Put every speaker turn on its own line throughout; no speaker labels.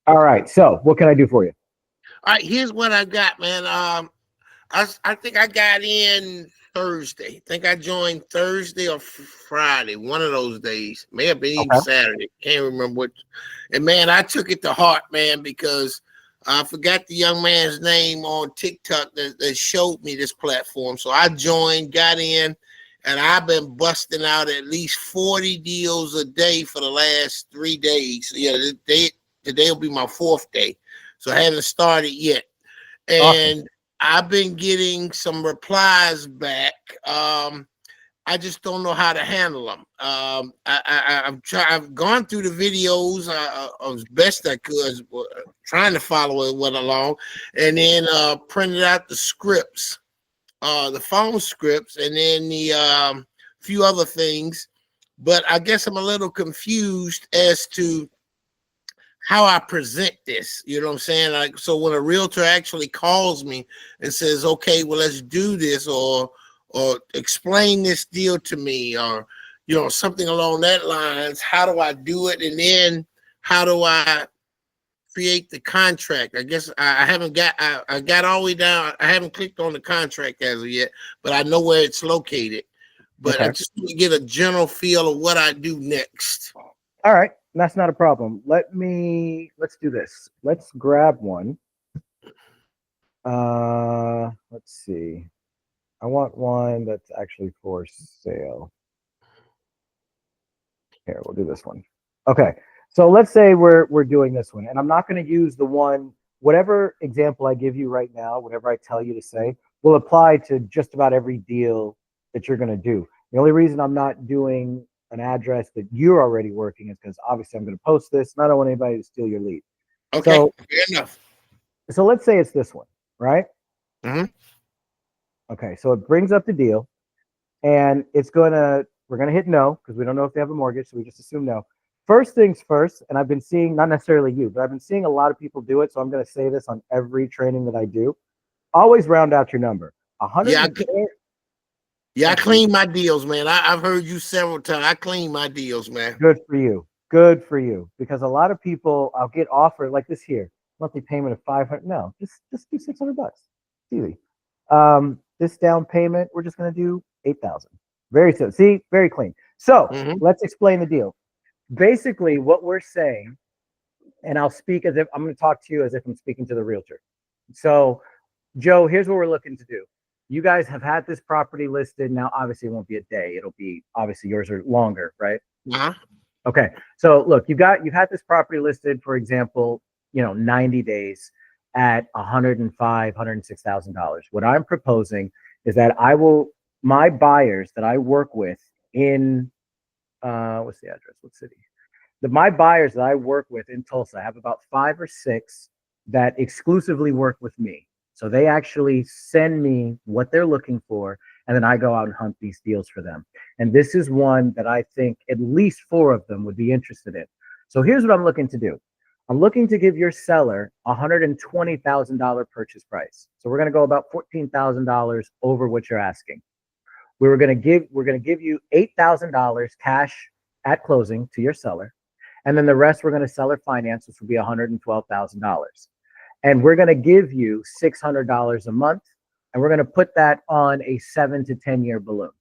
All right. So what can I do for you?
All right, here's what I got, man. I think I got in Thursday. I think I joined Thursday or Friday, one of those days. May have been even
Okay.
Saturday. Can't remember what. And man, I took it to heart, man, because I forgot the young man's name on TikTok that showed me this platform. So I joined, got in, and I've been busting out at least 40 deals a day for the last 3 days. Yeah, today will be my fourth day. So I haven't started yet.
Awesome.
And I've been getting some replies back. I just don't know how to handle them. I've gone through the videos as best I could, trying to follow it went along, and then printed out the scripts, the phone scripts, and then the few other things. But I guess I'm a little confused as to how I present this. You know what I'm saying? Like, so when a realtor actually calls me and says, "Okay, well, let's do this," or explain this deal to me, or something along that lines, how do I do it? And then how do I create the contract? I guess I haven't got I got all the way down. I haven't clicked on the contract as of yet, but I know where it's located. But I
Okay.
just want to get a general feel of what I do next.
All right. That's not a problem. Let's do this. Let's grab one. Let's see. I want one that's actually for sale. Here, we'll do this one. Okay. So let's say we're doing this one, and I'm not going to use the one, whatever example I give you right now, whatever I tell you to say, will apply to just about every deal that you're going to do. The only reason I'm not doing an address that you're already working is because obviously I'm going to post this, and I don't want anybody to steal your lead.
Okay,
So
fair enough.
so let's say it's this one, right?
Mhm.
Okay, so it brings up the deal, and we're gonna hit no because we don't know if they have a mortgage, so we just assume no. First things first, and I've been seeing, not necessarily you, but I've been seeing a lot of people do it, so I'm gonna say this on every training that I do. Always round out your number.
Yeah,
110.
yeah, I
Let's see.
clean my deals, man. I've heard you several times. I clean my deals, man.
Good for you. Good for you. Because a lot of people, I'll get offered like this here, monthly payment of 500. No, just do $600. It's easy. This down payment, we're just gonna do 8,000. Very simple. See, very clean. So
Hmm.
let's explain the deal. Basically, what we're saying, and I'll speak as if I'm going to talk to you as if I'm speaking to the realtor. So, Joe, here's what we're looking to do. You guys have had this property listed. Now, obviously, it won't be a day. It'll be obviously yours are longer, right?
Uh-huh.
Okay. So look, you've had this property listed, for example, 90 days at 105, $106,000. What I'm proposing is that my buyers that I work with in what's the address? What city? My buyers that I work with in Tulsa, I have about 5 or 6 that exclusively work with me. So they actually send me what they're looking for, and then I go out and hunt these deals for them. And this is one that I think at least 4 of them would be interested in. So here's what I'm looking to do. I'm looking to give your seller $120,000 purchase price. So we're going to go about $14,000 over what you're asking. We're going to give you $8,000 cash at closing to your seller, and then the rest we're going to seller finance, which will be $112,000. And we're going to give you $600 a month, and we're going to put that on a 7 to 10 year balloon.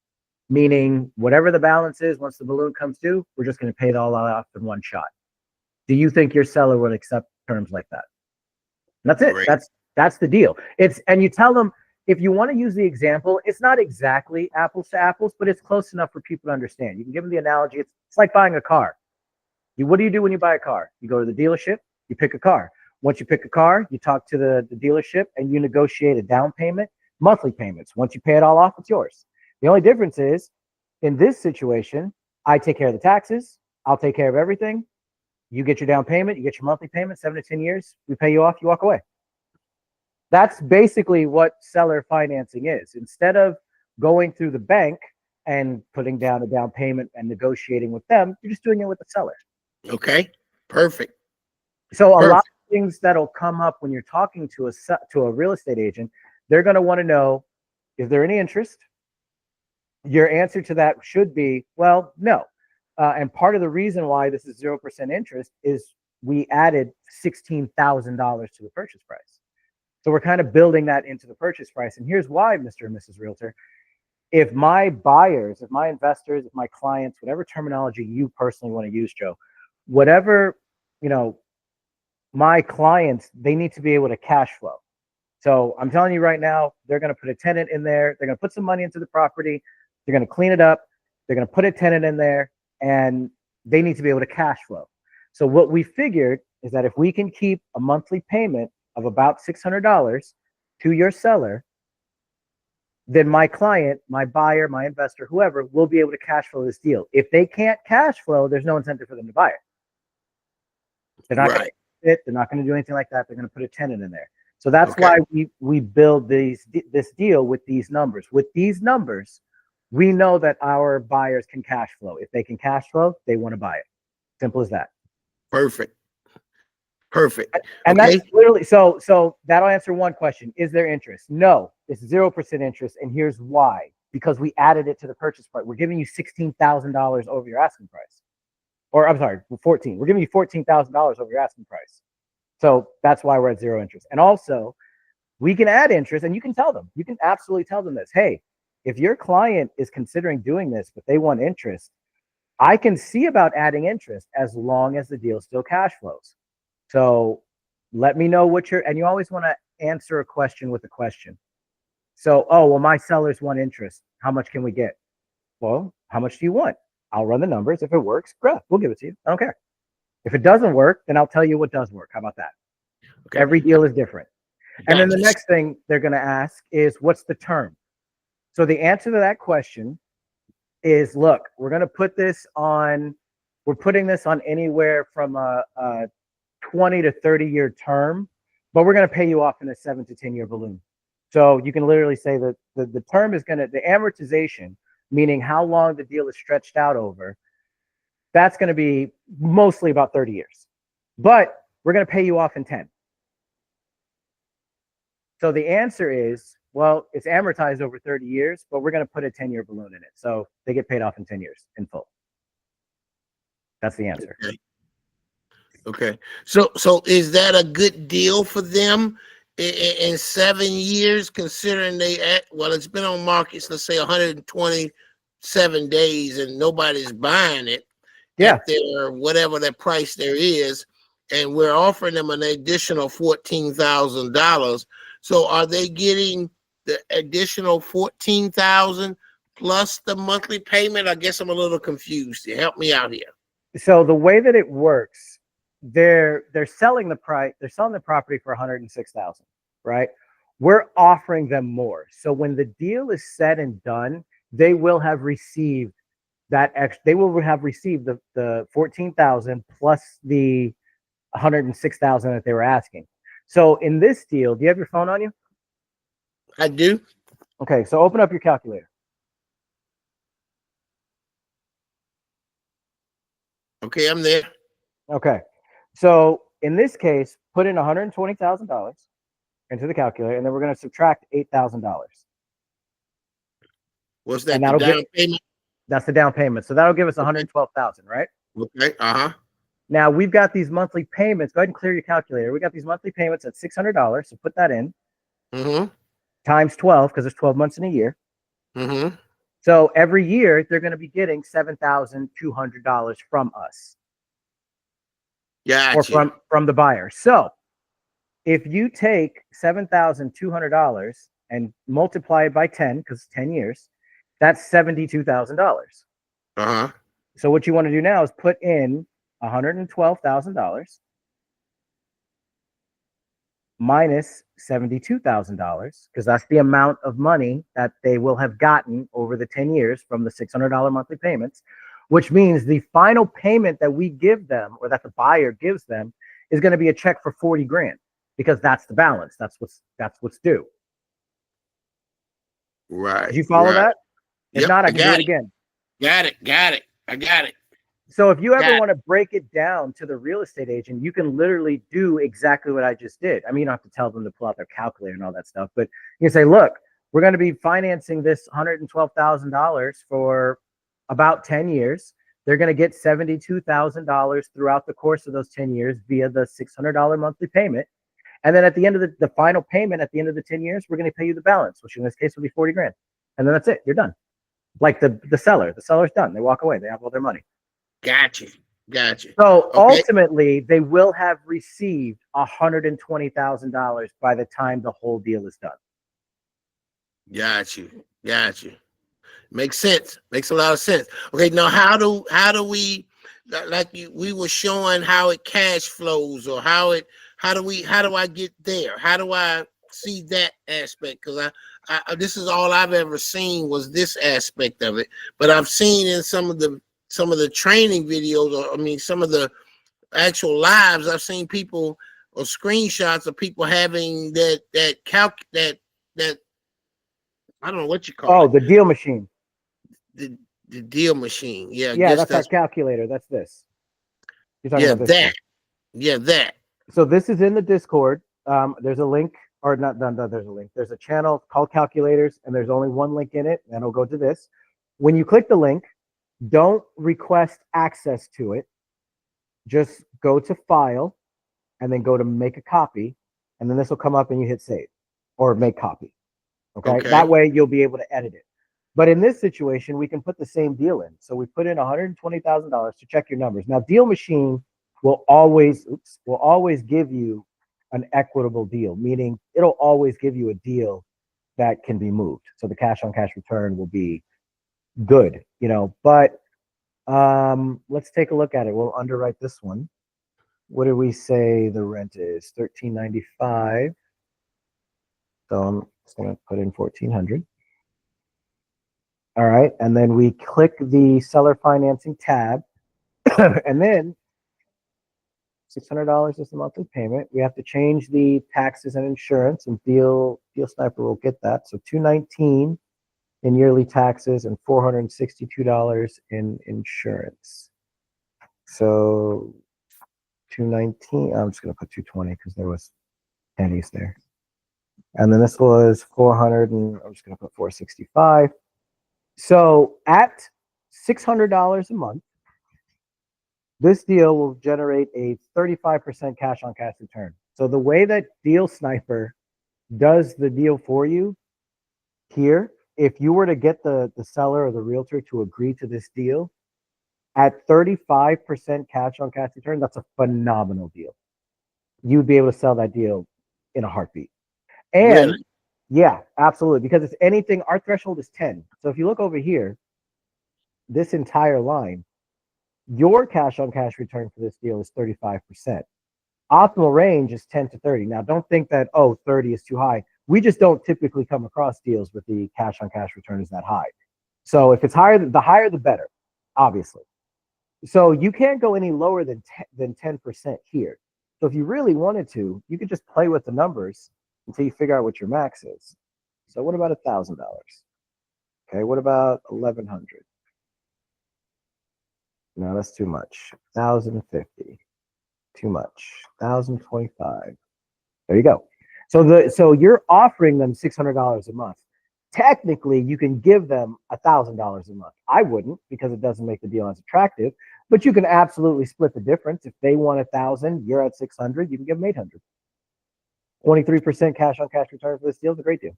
Meaning, whatever the balance is, once the balloon comes due, we're just going to pay it all off in one shot. Do you think your seller would accept terms like that? And that's it.
Great.
That's the deal. And you tell them, if you want to use the example, it's not exactly apples to apples, but it's close enough for people to understand. You can give them the analogy. It's like buying a car. What do you do when you buy a car? You go to the dealership, you pick a car. Once you pick a car, you talk to the dealership and you negotiate a down payment, monthly payments. Once you pay it all off, it's yours. The only difference is, in this situation, I take care of the taxes. I'll take care of everything. You get your down payment, you get your monthly payment, 7 to 10 years. We pay you off, you walk away. That's basically what seller financing is. Instead of going through the bank and putting down a down payment and negotiating with them, you're just doing it with the seller.
Okay. Perfect.
So a lot
Perfect.
of things that'll come up when you're talking to a real estate agent, they're going to want to know, is there any interest? Your answer to that should be, well, no. And part of the reason why this is 0% interest is we added $16,000 to the purchase price. So we're kind of building that into the purchase price. And here's why, Mr. and Mrs. Realtor. If my buyers, if my investors, if my clients, whatever terminology you personally want to use, Joe, whatever, you know, my clients, they need to be able to cash flow. So I'm telling you right now, they're going to put a tenant in there. They're going to put some money into the property. They're going to clean it up. They're going to put a tenant in there, and they need to be able to cash flow. So what we figured is that if we can keep a monthly payment of about $600 to your seller, then my client, my buyer, my investor, whoever, will be able to cash flow this deal. If they can't cash flow, there's no incentive for them to buy it. They're not going to fit. They're not going to do anything like that. They're going to put a tenant in there. So that's why we build this deal with these numbers. With these numbers, we know that our buyers can cash flow. If they can cash flow, they want to buy it. Simple as that.
Perfect.
And that's literally, so that'll answer one question. Is there interest? No, it's 0% interest. And here's why. Because we added it to the purchase price. We're giving you $16,000 over your asking price. Or I'm sorry, 14. We're giving you $14,000 over your asking price. So that's why we're at 0 interest. And also, we can add interest, and you can tell them. You can absolutely tell them this. Hey, if your client is considering doing this, but they want interest, I can see about adding interest as long as the deal still cash flows. So let me know what and you always want to answer a question with a question. So, oh, well, my sellers want interest. How much can we get? Well, how much do you want? I'll run the numbers. If it works, great. We'll give it to you. I don't care. If it doesn't work, then I'll tell you what does work. How about that? Okay. Every deal is different. And then the next thing they're going to ask is, what's the term? So the answer to that question is, look, we're going to put this on, we're putting this on anywhere from a 20 to 30 year term, but we're going to pay you off in a 7 to 10 year balloon. So you can literally say that the term is going to, the amortization, meaning how long the deal is stretched out over, that's going to be mostly about 30 years. But we're going to pay you off in 10. So the answer is, well, it's amortized over 30 years, but we're going to put a 10-year balloon in it. So they get paid off in 10 years in full. That's the answer.
Okay. So is that a good deal for them in 7 years, considering it's been on markets, let's say 127 days, and nobody's buying it at their whatever that price there is, and we're offering them an additional $14,000. So are they getting the additional $14,000 plus the monthly payment? I guess I'm a little confused. Help me out here.
So the way that it works, they're selling the property for $106,000, right? We're offering them more. So when the deal is said and done, they will have received they will have received the $14,000 plus the $106,000 that they were asking. So in this deal, do you have your phone on you?
I do.
Okay, so open up your calculator.
Okay, I'm there.
Okay, so in this case, put in $120,000 into the calculator, and then we're going to subtract $8,000.
What's that? The down payment?
That's the down payment. So that'll give us $112,000, right?
Okay.
Now we've got these monthly payments. Go ahead and clear your calculator. We got these monthly payments at $600. So put that in. Times 12, because there's 12 months in a year. So every year they're going to be getting $7,200 from us.
Yeah.
Or from the buyer. So if you take $7,200 and multiply it by 10, because it's 10 years, that's $72,000. So what you want to do now is put in $112,000 minus $72,000, because that's the amount of money that they will have gotten over the 10 years from the $600 monthly payments, which means the final payment that we give them, or that the buyer gives them, is going to be a check for 40 grand, because that's the balance. That's what's due.
Right.
Did you follow that? If not, I can do it again.
Got it. I got it.
So if you ever want to break it down to the real estate agent, you can literally do exactly what I just did. I mean, you don't have to tell them to pull out their calculator and all that stuff, but you can say, look, we're going to be financing this $112,000 for about 10 years. They're going to get $72,000 throughout the course of those 10 years via the $600 monthly payment. And then at the end of the final payment, at the end of the 10 years, we're going to pay you the balance, which in this case will be 40 grand. And then that's it. You're done. Like the seller's done. They walk away. They have all their money.
Gotcha.
So
Okay.
ultimately, they will have received $120,000 by the time the whole deal is done.
Got you. Makes sense. Makes a lot of sense. Okay, now how do we, like we were showing how it cash flows, or how do I get there? How do I see that aspect? Because I this is all I've ever seen was this aspect of it. But I've seen in some of the training videos, or I mean some of the actual lives, I've seen people or screenshots of people having that I don't know what you call it.
Oh, the deal machine.
The deal machine. Yeah,
Yeah, that's our calculator. That's this.
You're talking about this one. That.
So this is in the Discord. There's a link, or not. There's a link. There's a channel called Calculators, and there's only one link in it, and it'll go to this. When you click the link, don't request access to it. Just go to File, and then go to Make a Copy, and then this will come up, and you hit Save or Make Copy. Okay. That way you'll be able to edit it. But in this situation, we can put the same deal in. So we put in $120,000 to check your numbers. Now, Deal Machine will always give you an equitable deal, meaning it'll always give you a deal that can be moved. So the cash on cash return will be good, but let's take a look at it. We'll underwrite this one. What did we say the rent is? $1,395. So I'm just going to put in $1,400. All right. And then we click the seller financing tab, and then $600 is the monthly payment. We have to change the taxes and insurance, and Deal Sniper will get that. So $219 in yearly taxes and $462 in insurance. So $219. I'm just going to put $220 because there was pennies there. And then this was $400, and I'm just going to put $465. So at $600 a month, this deal will generate a 35% cash on cash return. So the way that Deal Sniper does the deal for you here, if you were to get the seller or the realtor to agree to this deal at 35% cash on cash return, that's a phenomenal deal. You'd be able to sell that deal in a heartbeat. And really? Yeah, absolutely. Because it's anything, our threshold is 10. So if you look over here, this entire line, your cash on cash return for this deal is 35%. Optimal range is 10 to 30. Now, don't think that, 30 is too high. We just don't typically come across deals with the cash on cash return is that high. So if it's higher, the higher, the better, obviously. So you can't go any lower than 10% here. So if you really wanted to, you could just play with the numbers until you figure out what your max is. So what about $1,000? Okay, what about $1,100? No, that's too much. $1,050, too much. $1,025. There you go. So you're offering them $600 a month. Technically, you can give them $1,000 a month. I wouldn't, because it doesn't make the deal as attractive. But you can absolutely split the difference. If they want 1,000, you're at 600. You can give them 800. 23% cash on cash return for this deal is a great deal.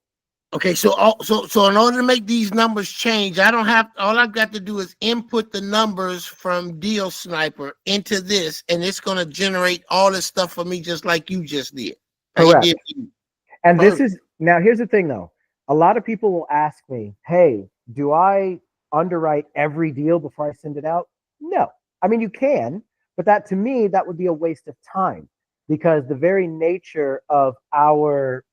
Okay, so in order to make these numbers change, all I've got to do is input the numbers from Deal Sniper into this, and it's going to generate all this stuff for me, just like you just did.
Correct. And this is, now here's the thing though. A lot of people will ask me, hey, do I underwrite every deal before I send it out? No. I mean, you can, but that, to me, that would be a waste of time, because the very nature of our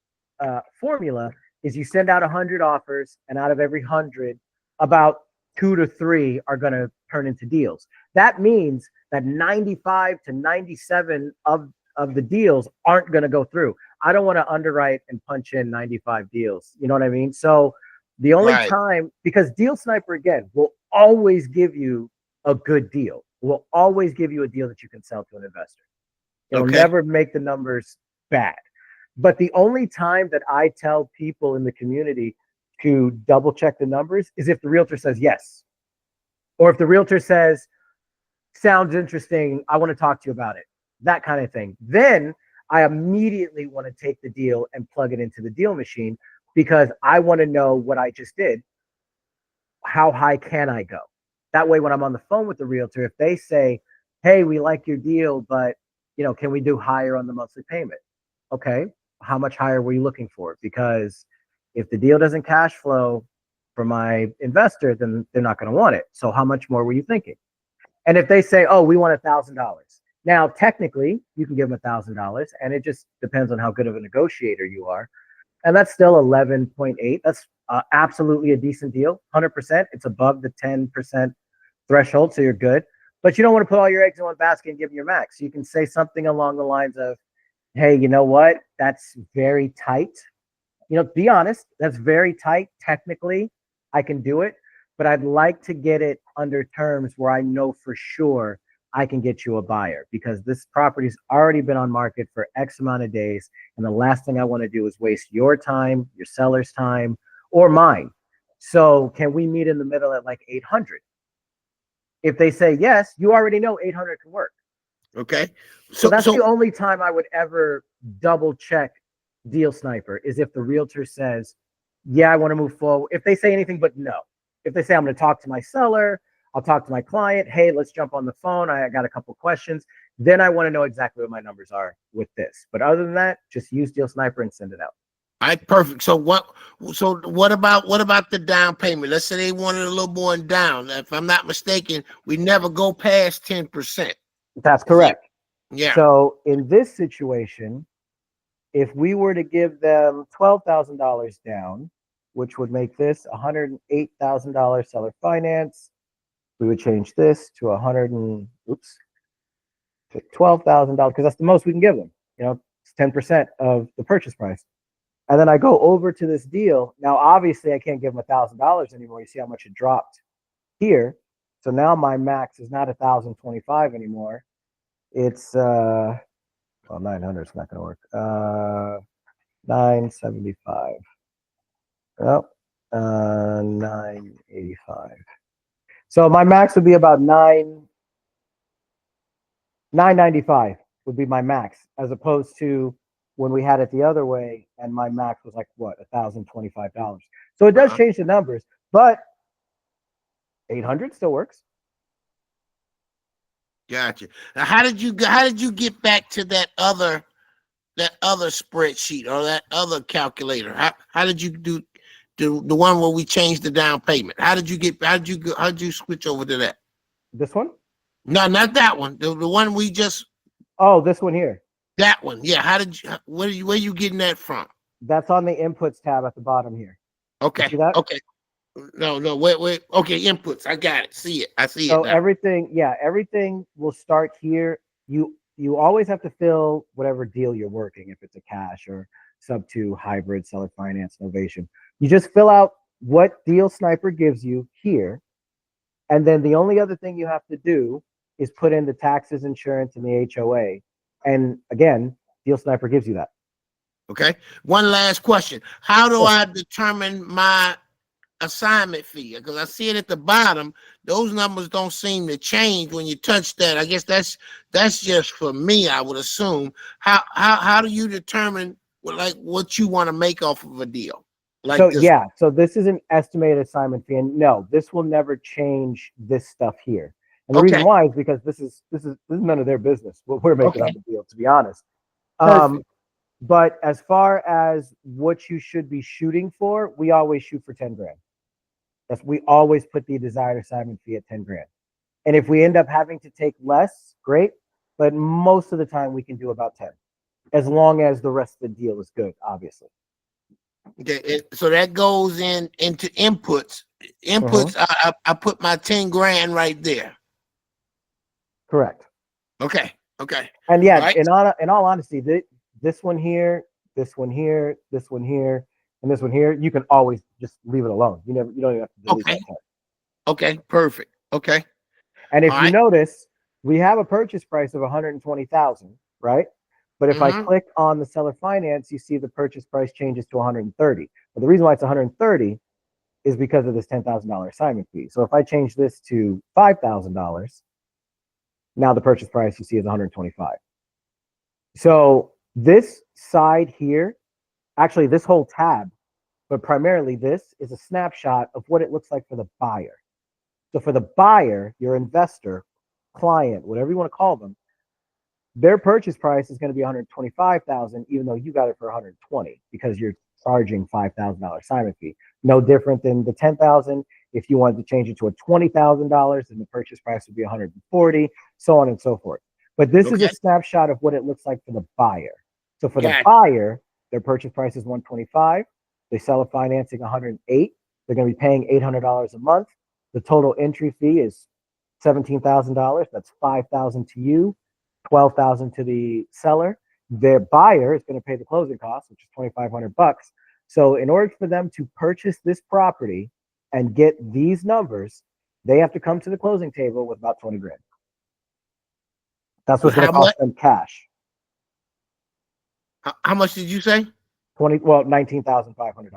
formula is you send out 100 offers, and out of every 100, about 2 to 3 are going to turn into deals. That means that 95 to 97 of the deals aren't going to go through. I don't want to underwrite and punch in 95 deals. You know what I mean? So the only time, because Deal Sniper, again, will always give you a good deal. Will always give you a deal that you can sell to an investor. It'll never make the numbers bad. But the only time that I tell people in the community to double check the numbers is if the realtor says yes. Or if the realtor says, sounds interesting. I want to talk to you about it. That kind of thing. Then I immediately want to take the deal and plug it into the deal machine because I want to know what I just did. How high can I go? That way, when I'm on the phone with the realtor, if they say, "Hey, we like your deal, but can we do higher on the monthly payment?" Okay, how much higher were you looking for? Because if the deal doesn't cash flow for my investor, then they're not going to want it. So how much more were you thinking? And if they say, "Oh, we want $1,000," now technically you can give them $1,000, and it just depends on how good of a negotiator you are. And that's still 11.8. That's absolutely a decent deal. 100%. It's above the 10% threshold, so you're good. But you don't want to put all your eggs in one basket and give them your max. You can say something along the lines of, "Hey, you know what? That's very tight. Be honest. That's very tight. Technically, I can do it, but I'd like to get it under terms where I know for sure I can get you a buyer because this property's already been on market for X amount of days. And the last thing I want to do is waste your time, your seller's time, or mine. So can we meet in the middle at like 800?" If they say yes, you already know 800 can work.
Okay.
So
So
that's
so
the only time I would ever double check Deal Sniper is if the realtor says, "Yeah, I want to move forward." If they say anything but no, if they say, "I'm going to talk to my seller, I'll talk to my client. Hey, let's jump on the phone. I got a couple questions." Then I want to know exactly what my numbers are with this. But other than that, just use Deal Sniper and send it out.
I perfect. So what about the down payment? Let's say they wanted a little more down. If I'm not mistaken, we never go past 10%.
That's
Is that
correct.
yeah?
So in this situation, if we were to give them $12,000 down, which would make this $108,000 seller finance, we would change this to $12,000 because that's the most we can give them. It's 10% of the purchase price. And then I go over to this deal. Now, obviously, I can't give them $1,000 anymore. You see how much it dropped here. So now my max is not 1,025 anymore. It's 900 is not going to work. 975. Oh, 985. So my max would be about 995 would be my max, as opposed to when we had it the other way, and my max was like what, $1,025. So it does
Uh-huh.
change the numbers, but 800 still works.
Gotcha. Now, how did you get back to that other spreadsheet or that other calculator? How did you do the one where we changed the down payment? How did you switch over to that?
This one?
No, not that one. The one we just
Oh, this one here.
that one. Yeah. Where you getting that from?
That's on the inputs tab at the bottom here. You
Okay.
see that?
Okay. No. Wait. Okay. Inputs. I got it. See it. I see it
So
now.
everything will start here. You always have to fill whatever deal you're working, if it's a cash or sub two hybrid seller finance novation. You just fill out what Deal Sniper gives you here, and then the only other thing you have to do is put in the taxes, insurance, and the HOA. And again, Deal Sniper gives you that.
Okay. One last question. How do
Sure.
I determine my assignment fee? Because I see it at the bottom. Those numbers don't seem to change when you touch that. I guess that's just for me, I would assume. How do you determine what you want to make off of a deal
So
like this
yeah, so this is an estimated assignment fee, and no, this will never change this stuff here. And the
one?
reason
Okay.
why is because this is none of their business what we're making on
Okay.
the deal, to be honest. Um,
Perfect.
but as far as what you should be shooting for, we always shoot for 10 grand. We always put the desired assignment fee at 10 grand. And if we end up having to take less, great. But most of the time we can do about 10, as long as the rest of the deal is good, obviously.
Okay. So that goes into inputs.
Mhm.
Inputs. I put my 10 grand right there.
Correct.
Okay. Okay.
And
All
yeah,
right.
in all honesty, this one here, this one here, this one here, and this one here, you can always just leave it alone. You don't even have to delete
Okay.
that part.
Okay. Perfect. Okay.
And
All
if you
right.
notice, we have a purchase price of 120,000, right? But if I
Mm-hmm.
click on the seller finance, you see the purchase price changes to 130. But the reason why it's 130 is because of this $10,000 assignment fee. So if I change this to $5,000, Now the purchase price you see is 125. So this side here, actually this whole tab, but primarily this is a snapshot of what it looks like for the buyer. So for the buyer, your investor, client, whatever you want to call them, their purchase price is going to be 125,000, even though you got it for 120 because you're charging $5,000 assignment fee. No different than the 10,000. If you wanted to change it to a $20,000, then the purchase price would be 140, so on and so forth. But this is a
Okay.
snapshot of what it looks like for the buyer. So for the
Got
buyer, their purchase price is 125. They sell a financing 108. They're going to be paying $800 a month. The total entry fee is $17,000. That's $5,000 to you, $12,000 to the seller. Their buyer is going to pay the closing costs, which is $2,500. So in order for them to purchase this property and get these numbers, they have to come to the closing table with about 20 grand. That's what's going
how
to cost
much?
them cash.
How much did you say?
$19,500.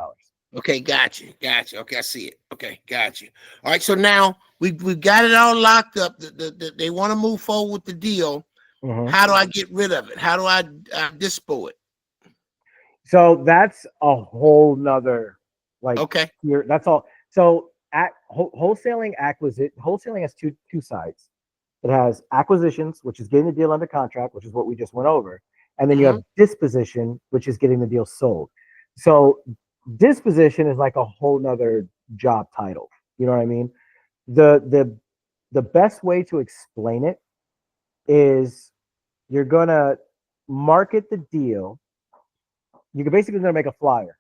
Okay, got you. Okay, I see it. Okay, got you. All right, so now we've got it all locked up. They want to move forward with the deal.
Mm-hmm.
How do I get rid of it? How do I dispo it?
So that's a whole nother, like,
Okay.
that's all. So wholesaling has two sides. It has acquisitions, which is getting the deal under contract, which is what we just went over. And then you have disposition, which is getting the deal sold. So disposition is like a whole nother job title. You know what I mean? The best way to explain it is you're gonna market the deal. You're basically gonna make a flyer,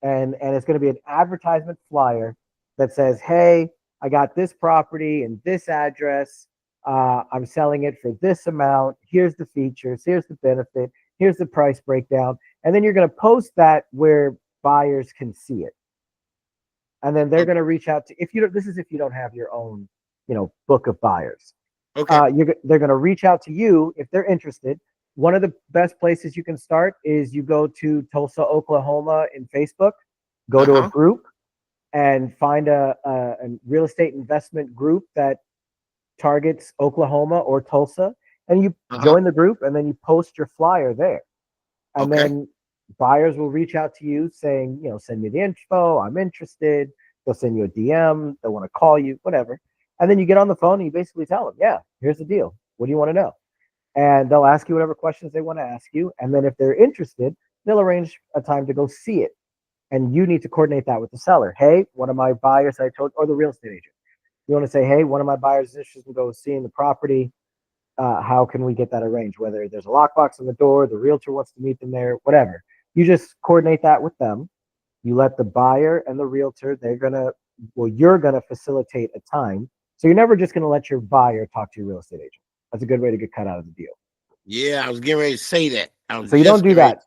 and it's gonna be an advertisement flyer that says, "Hey, I got this property and this address. I'm selling it for this amount. Here's the features. Here's the benefit. Here's the price breakdown." And then you're going to post that where buyers can see it. And then they're going to reach out to, if you don't, this is if you don't have your own, book of buyers.
Okay.
They're going to reach out to you if they're interested. One of the best places you can start is you go to Tulsa, Oklahoma in Facebook, go to a group and find a real estate investment group that targets Oklahoma or Tulsa, and you join the group, and then you post your flyer there. And then buyers will reach out to you saying, send me the info. I'm interested. They'll send you a DM. They'll want to call you, whatever. And then you get on the phone and you basically tell them, yeah, here's the deal. What do you want to know? And they'll ask you whatever questions they want to ask you. And then if they're interested, they'll arrange a time to go see it. And you need to coordinate that with the seller. Hey, one of my buyers I told, or the real estate agent. You want to say, hey, one of my buyers is interested in go seeing the property. How can we get that arranged? Whether there's a lockbox on the door, the realtor wants to meet them there, whatever. You just coordinate that with them. You let the buyer and the realtor, you're going to facilitate a time. So you're never just going to let your buyer talk to your real estate agent. That's a good way to get cut out of the deal.
Yeah, I was getting ready to say that.
So you don't do that.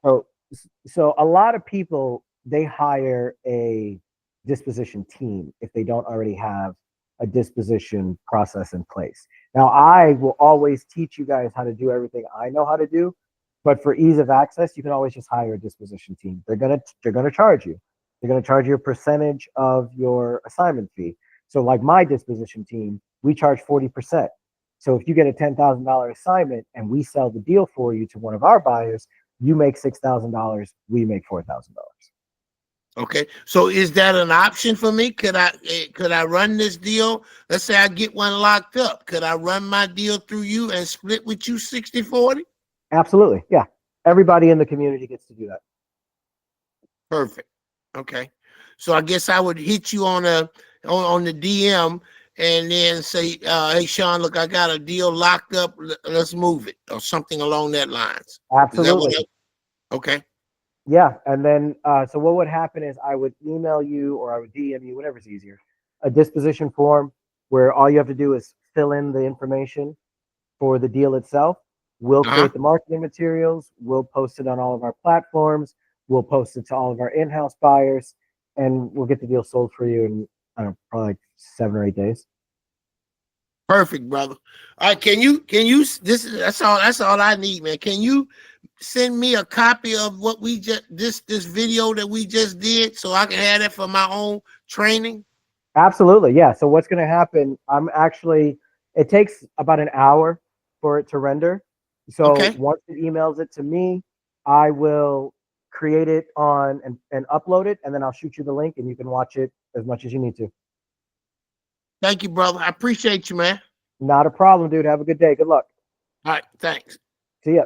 So a lot of people, they hire a disposition team if they don't already have a disposition process in place. Now, I will always teach you guys how to do everything I know how to do, but for ease of access, you can always just hire a disposition team. They're gonna charge you. They're gonna charge you a percentage of your assignment fee. So, like my disposition team, we charge 40%. So if you get a $10,000 assignment and we sell the deal for you to one of our buyers, you make $6,000. We make $4,000.
Okay, so is that an option for me? Could I run this deal? Let's say I get one locked up. Could I run my deal through you and split with you 60-40?
Absolutely, yeah. Everybody in the community gets to do that.
Perfect. Okay, so I guess I would hit you on the DM and then say, "Hey, Sean, look, I got a deal locked up. Let's move it," or something along that lines.
Absolutely.
Okay.
Yeah, and then so what would happen is I would email you or I would DM you, whatever's easier, a disposition form where all you have to do is fill in the information for the deal itself. We'll create the marketing materials. We'll post it on all of our platforms. We'll post it to all of our in-house buyers, and we'll get the deal sold for you in, I don't know, probably like 7 or 8 days.
Perfect, brother. All right, that's all I need, man. Can you send me a copy of what we just this video that we just did so I can have that for my own training?
Absolutely, yeah. So what's going to happen, it takes about an hour for it to render. So
Okay.
once it emails it to me, I will create it on and upload it, and then I'll shoot you the link and you can watch it as much as you need to.
Thank you, brother. I appreciate you, man.
Not a problem, dude. Have a good day. Good luck.
All right. Thanks.
See ya.